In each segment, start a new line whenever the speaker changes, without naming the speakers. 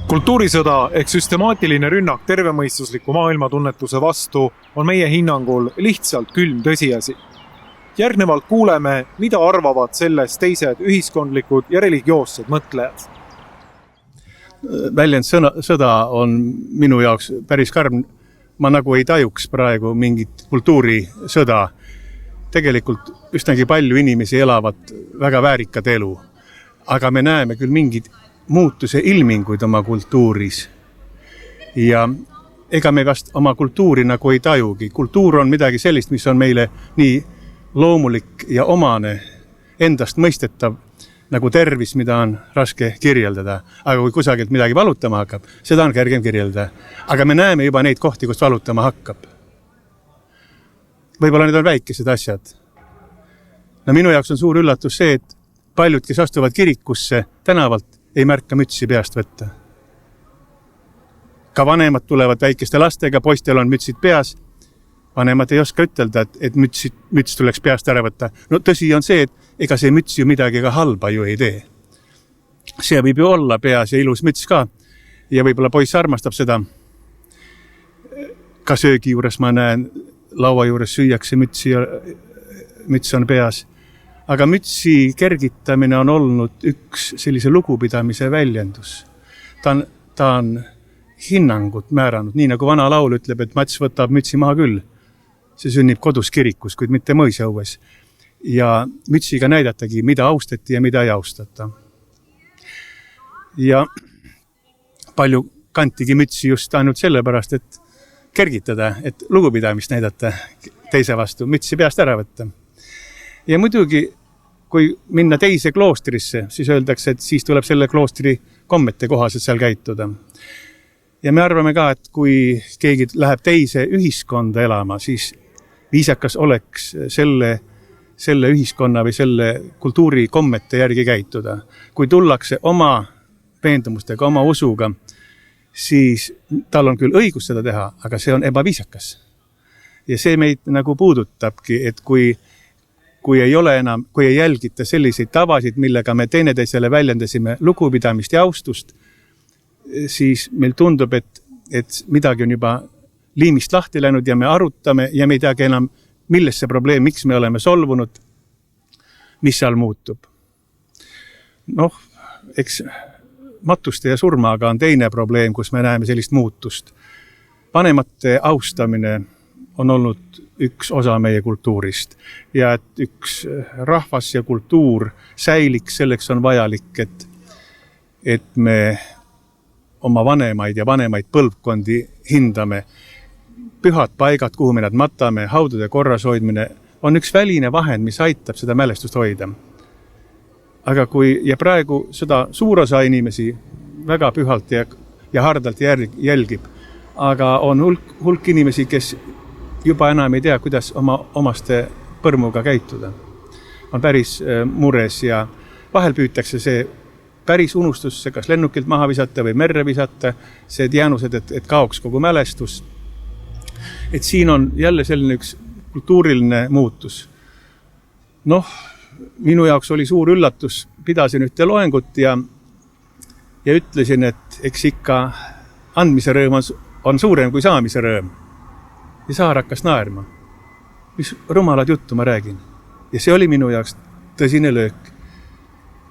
Kultuurisõda ehk süstemaatiline rünnak tervemõistusliku maailmatunnetuse vastu on meie hinnangul lihtsalt külm tõsiasi. Järgnevalt kuuleme, mida arvavad sellest teised ühiskondlikud ja religioossed mõtlejad.
Väljend sõda on minu jaoks päris karm. Ma nagu ei tajuks praegu mingit kultuurisõda. Tegelikult üsnagi palju inimesi elavad väga väärikat elu. Aga me näeme küll mingid muutuse ilminguid oma kultuuris. Ja ega me vast oma kultuuri nagu ei tajugi. Kultuur on midagi sellist, mis on meile nii loomulik ja omane, endast mõistetav, nagu tervis, mida on raske kirjeldada. Aga kui kusagilt midagi valutama hakkab, seda on kergem kirjeldada. Aga me näeme juba neid kohti, kus valutama hakkab. Võib-olla need on väikesed asjad. No minu jaoks on suur üllatus see, et paljud, kes astuvad kirikusse tänavalt, ei märka mütsi peast võtta. Ka vanemad tulevad väikeste lastega, poistel on mütsid peas. Vanemad ei oska ütelda, et müts tuleks peast ära võtta. No tõsi on see, et ega see müts ju midagi ka halba ju ei tee. See võib ju olla peas ja ilus müts ka. Ja võib-olla poiss armastab seda. Ka söögi juures ma näen, laua juures süüakse müts on peas. Aga mütsi kergitamine on olnud üks sellise lugupidamise väljendus. Ta on hinnangut määranud, nii nagu vana laul ütleb, et Mats võtab mütsi maha küll. See sünnib kodus kirikus, kuid mitte mõisjõues. Ja mütsiga näidatagi, mida austati ja mida ei austata. Ja palju kantigi mütsi just ainult sellepärast, et kergitada, et lugupidamist näidata teise vastu, mütsi peast ära võtta. Ja muidugi, kui minna teise kloostrisse, siis öeldakse, et siis tuleb selle kloostri kommete kohaselt seal käituda. Ja me arvame ka, et kui keegi läheb teise ühiskonda elama, siis viisakas oleks selle ühiskonna või selle kultuuri kommete järgi käituda. Kui tullakse oma veendumustega, oma usuga, siis tal on küll õigus seda teha, aga see on ebaviisakas. Ja see meid nagu puudutabki, et kui ei jälgita selliseid tavasid, millega me teineteisele väljendasime lugupidamist ja austust, siis meil tundub, et midagi on juba liimist lahti läinud ja me arutame ja me ei teagi enam, milles see probleem, miks me oleme solvunud, mis seal muutub. Eks matuste ja surmaga on teine probleem, kus me näeme sellist muutust. Vanemate austamine on olnud üks osa meie kultuurist ja et üks rahvas ja kultuur säiliks, selleks on vajalik, et me oma vanemaid ja vanemaid põlvkondi hindame. Pühad paigad, kuhu me nad matame, haudade korras hoidmine on üks väline vahend, mis aitab seda mälestust hoida. Aga ja praegu seda suur osa inimesi väga pühalt ja hardalt jälgib, aga on hulk inimesi, kes juba enam ei tea, kuidas omaste põrmuga käituda. On päris mures ja vahel püütakse see päris unustusse, kas lennukilt maha visata või merre visata, see jäänused, et kaoks kogu mälestus. Et siin on jälle selline üks kultuuriline muutus. Minu jaoks oli suur üllatus, pidasin ühte loengut ja ütlesin, et eks ikka andmise rõõm on suurem kui saamise rõõm. Ja Saar hakkas naerma. Mis rumalad juttu ma räägin. Ja see oli minu jaoks tõsine löök.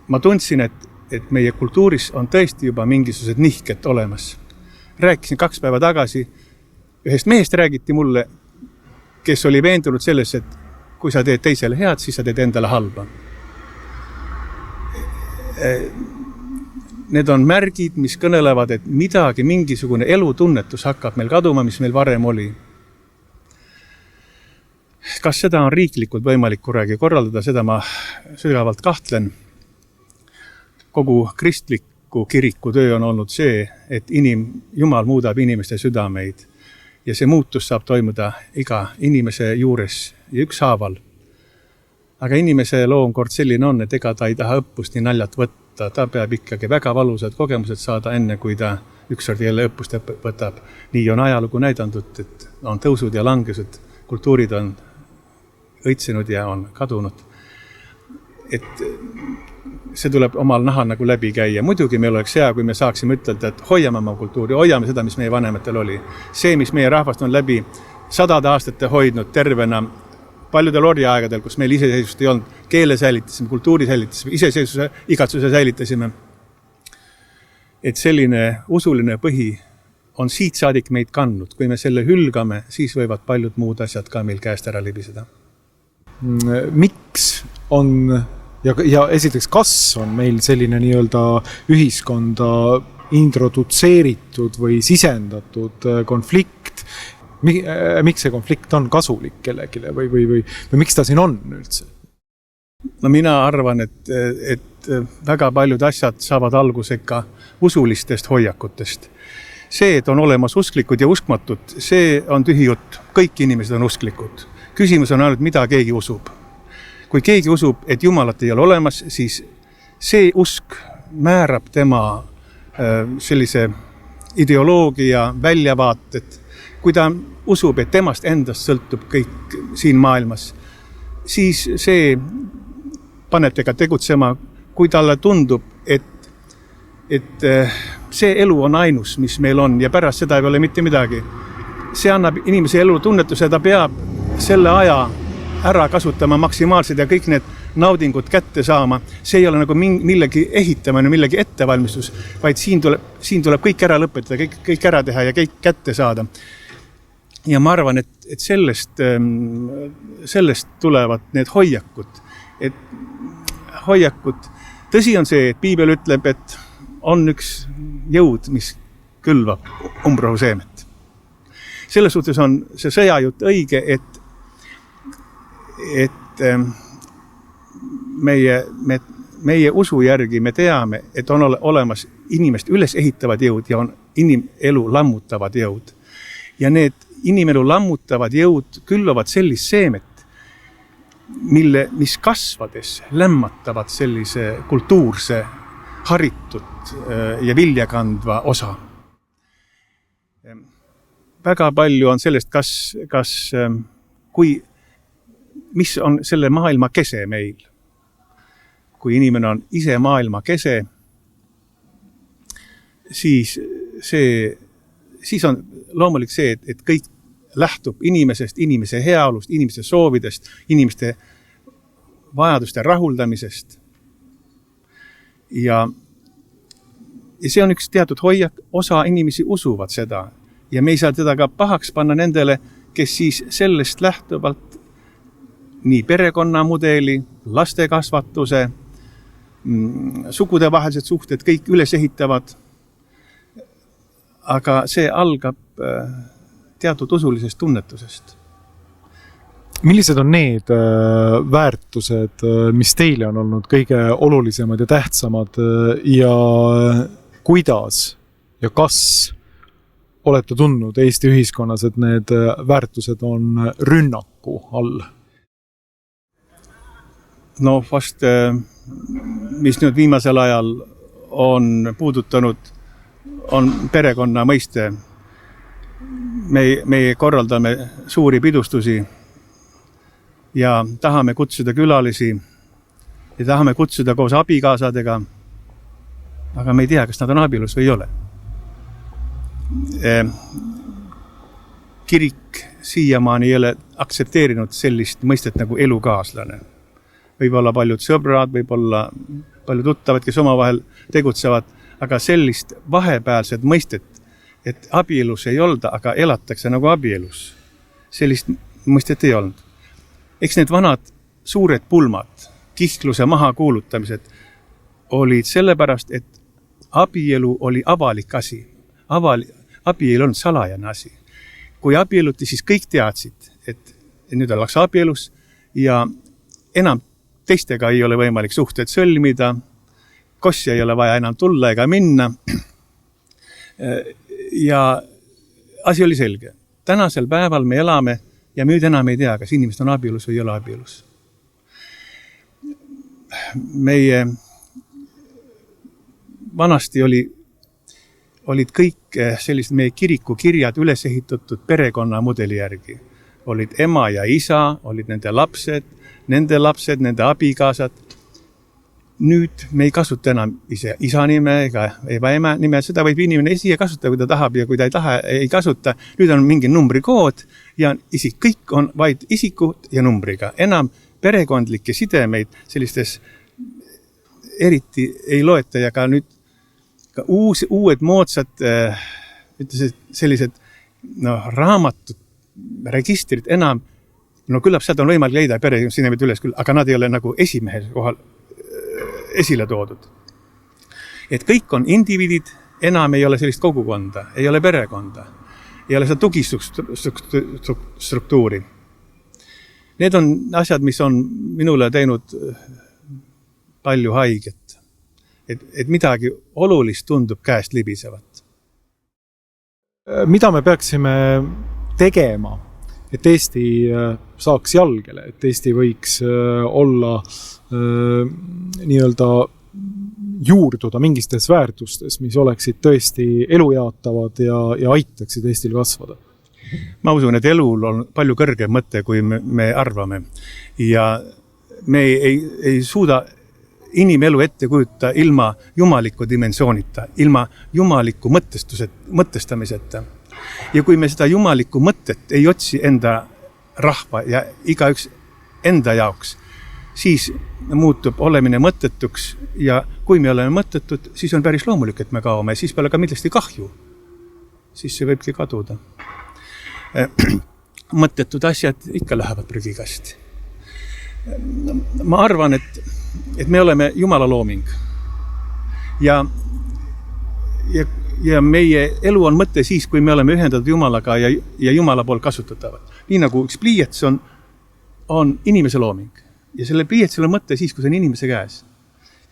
Ma tundsin, et meie kultuuris on tõesti juba mingisugused nihked olemas. Rääkisin 2 päeva tagasi. Ühest mehest räägiti mulle, kes oli veendunud selles, et kui sa teed teisele head, siis sa teed endale halba. Need on märgid, mis kõnelevad, et mingisugune elutunnetus hakkab meil kaduma, mis meil varem oli. Kas seda on riiklikult võimalik kuragi korraldada, seda ma sügavalt kahtlen. Kogu kristliku kiriku töö on olnud see, et Jumal muudab inimeste südameid ja see muutus saab toimuda iga inimese juures ja ükshaaval. Aga inimese loomkord selline on, et ega ta ei taha õppust nii naljalt võtta, ta peab ikkagi väga valusad kogemused saada enne, kui ta ükskord jälle õppust võtab. Nii on ajalugu näidanud, et on tõusud ja langesed, kultuurid on õitsenud ja on kadunud. Et see tuleb omal nahal nagu läbi käia. Muidugi meil oleks hea, kui me saaksime ütelda, et hoiame oma kultuuri, hoiame seda, mis meie vanematel oli. See, mis meie rahvast on läbi 100 aastate hoidnud tervena paljudel orjaaegadel, kus meil iseseisvust ei olnud, keele säilitasime, kultuuri säilitasime, iseseisvuse, igatsuse säilitasime. Et selline usuline põhi on siit saadik meid kandnud. Kui me selle hülgame, siis võivad paljud muud asjad ka meil käest ära libiseda.
Miks on ja esiteks, kas on meil selline nii-öelda ühiskonda introdutseeritud või sisendatud konflikt? Miks see konflikt on kasulik kellegile või miks ta siin on üldse?
No mina arvan, et väga paljud asjad saavad alguse ka usulistest hoiakutest. See, et on olemas usklikud ja uskmatud, see on tühi jutt. Kõik inimesed on usklikud. Küsimus on ainult, mida keegi usub. Kui keegi usub, et Jumalat ei ole olemas, siis see usk määrab tema sellise ideoloogia väljavaated. Kui ta usub, et temast endast sõltub kõik siin maailmas, siis see paneb tega tegutsema, kui talle tundub, et see elu on ainus, mis meil on ja pärast seda ei ole mitte midagi. See annab inimese elu tunnetuse, ta peab selle aja ära kasutama maksimaalselt ja kõik need naudingud kätte saama. See ei ole nagu millegi ehitamine, millegi ettevalmistus, vaid siin tuleb kõik ära lõpetada, kõik ära teha ja kõik kätte saada. Ja ma arvan, et sellest tulevad need hoiakud. Tõsi on see, et Piibel ütleb, et on üks jõud, mis külvab umbrohuseemet. Selles suhtes on see sõjajutt õige, et meie usu järgi me teame, et on olemas inimest üles ehitavad jõud ja on inimelu lammutavad jõud. Ja need inimelu lammutavad jõud külvavad sellist seemet, mis kasvades lämmatavad sellise kultuurse, haritud ja viljakandva osa. Väga palju on sellest, mis on selle maailma kese meil. Kui inimene on ise maailma kese, siis on loomulik see, et kõik lähtub inimesest, inimese heaolust, inimese soovidest, inimeste vajaduste rahuldamisest. Ja see on üks teatud hoiak, osa inimesi usuvad seda. Ja me ei saa teda ka pahaks panna nendele, kes siis sellest lähtuvalt nii perekonnamudeli, laste kasvatuse, sugudevahelised suhted kõik üles ehitavad. Aga see algab teatud usulisest tunnetusest.
Millised on need väärtused, mis teile on olnud kõige olulisemad ja tähtsamad ja kuidas ja kas olete tundnud Eesti ühiskonnas, et need väärtused on rünnaku all?
No vast, mis nüüd viimasel ajal on puudutanud, on perekonna mõiste. Me korraldame suuri pidustusi ja tahame kutsuda külalisi ja tahame kutsuda koos abikaasadega, aga me ei tea, kas nad on abielus või ei ole. Kirik siiamaani ei ole aktsepteerinud sellist mõistet nagu elukaaslane. Võib olla paljud sõbrad, võib olla paljud tuttavad, kes omavahel tegutsevad, aga sellist vahepealset mõistet, et abielus ei olda, aga elatakse nagu abielus. Sellist mõistet ei olnud. Eks need vanad suured pulmad, kihkluse maha kuulutamised olid sellepärast, et abielu oli avalik asi. Abielu on salajane asi. Kui abieluti, siis kõik teadsid, et nüüd ollakse abielus ja enam teistega ei ole võimalik suhted sõlmida, kossi ei ole vaja enam tulla ega minna. Ja asi oli selge. Tänasel päeval me elame ja nüüd enam ei tea, kas inimesed on abielus või ei ole abielus. Meie vanasti olid kõik sellised meie kiriku kirjad üles ehitatud perekonnamudeli järgi. Olid ema ja isa, olid nende lapsed, nende abikaasad. nüüd me ei kasuta enam ise isa nime ega ema nime, seda võib inimene ise kasutada, kui ta tahab ja kui ta ei taha, ei kasuta. Nüüd on mingi numbrikood ja isik, kõik on vaid isikud ja numbriga. Enam perekondlikke sidemeid sellistes eriti ei loeta ja ka nüüd ka uued moodsad sellised raamatud, registrid enam, küllap sealt on võimalik leida peresidemed üles küll, aga nad ei ole nagu esimehe kohal esile toodud. Et kõik on indiviidid, enam ei ole sellist kogukonda, ei ole perekonda, ei ole seda tugistruktuuri. Need on asjad, mis on minule teinud palju haiget. Et midagi olulist tundub käest libisevat.
Mida me peaksime tegema, et Eesti saaks jalgele, et Eesti võiks olla nii-öelda juurduda mingistes väärtustes, mis oleksid tõesti elujaatavad ja aitaksid Eestil kasvada?
Ma usun, et elul on palju kõrgem mõte, kui me arvame. Ja me ei suuda inimelu ette kujuta ilma jumaliku dimensioonita, ilma jumaliku mõtestamiseta. Ja kui me seda jumalikku mõtet ei otsi enda rahva ja igaüks enda jaoks, siis muutub olemine mõttetuks ja kui me oleme mõttetud, siis on päris loomulik, et me kaome, siis peale ka millestki kahju. Siis see võibki kaduda. Mõttetud asjad ikka lähevad prügikasti. Ma arvan, et me oleme Jumala looming ja meie elu on mõte siis, kui me oleme ühendatud Jumalaga ja Jumala pool kasutatavad. Nii nagu üks pliiats on inimese looming ja selle pliiatsil on mõte siis, kui see on inimese käes.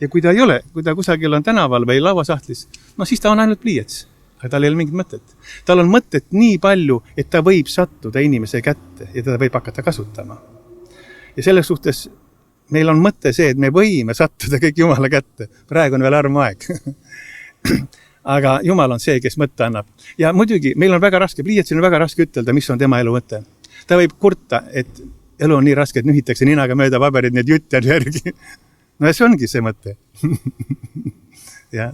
Ja kui ta ei ole, kui ta kusagil on tänaval või lauasahtlis, siis ta on ainult pliiats, aga tal ei ole mingit mõtet. Tal on mõtet nii palju, et ta võib sattuda inimese kätte ja ta võib hakata kasutama. Ja selles suhtes meil on mõte see, et me võime sattuda kõik Jumala kätte. Praegu on veel armuaeg. Aga Jumal on see, kes mõtte annab. Ja muidugi, meil on väga raske, pliiatsil on väga raske ütelda, mis on tema elu mõte. Ta võib kurta, et elu on nii raske, et nühitakse ninaga mööda paberid need jutte järgi. No ja see ongi see mõte. Ja.